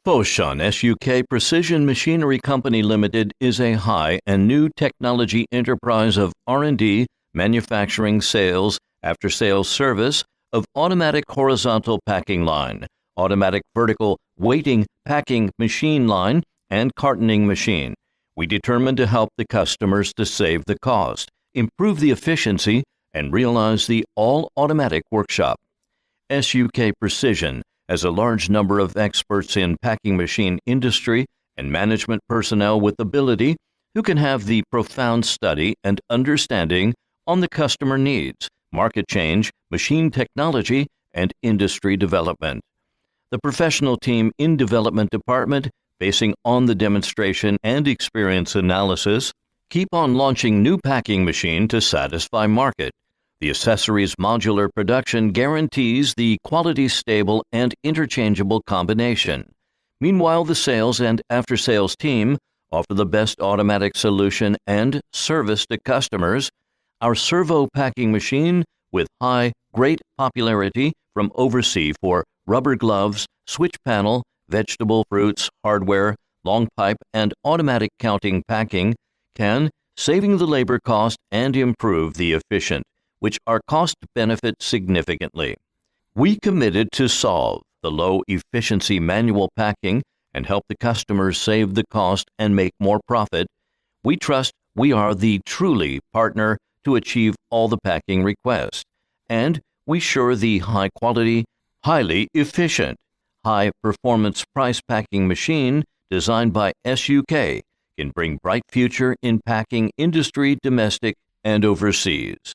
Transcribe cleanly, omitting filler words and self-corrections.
Foshun SUK Precision Machinery Company Limited is a high and new technology enterprise of R&D, manufacturing, sales, after-sales service of automatic horizontal packing line, automatic vertical weighting packing machine line, and cartoning machine. We determined to help the customers to save the cost, improve the efficiency, and realize the all-automatic workshop. SUK Precision has a large number of experts in packing machine industry and management personnel with ability who can have the profound study and understanding on the customer needs, market change, machine technology, and industry development. The professional team in development department, basing on the demonstration and experience analysis, keep on launching new packing machine to satisfy market. The accessories modular production guarantees the quality stable and interchangeable combination. Meanwhile, the sales and after-sales team offer the best automatic solution and service to customers. Our servo packing machine with great popularity from overseas for rubber gloves, switch panel, vegetable, fruits, hardware, long pipe, and automatic counting packing can, saving the labor cost and improve the efficient, which are cost benefit significantly. We committed to solve the low efficiency manual packing and help the customers save the cost and make more profit. We trust we are the truly partner to achieve all the packing requests, and we sure the high quality, highly efficient, high performance price packing machine designed by SUK can bring bright future in packing industry, domestic and overseas.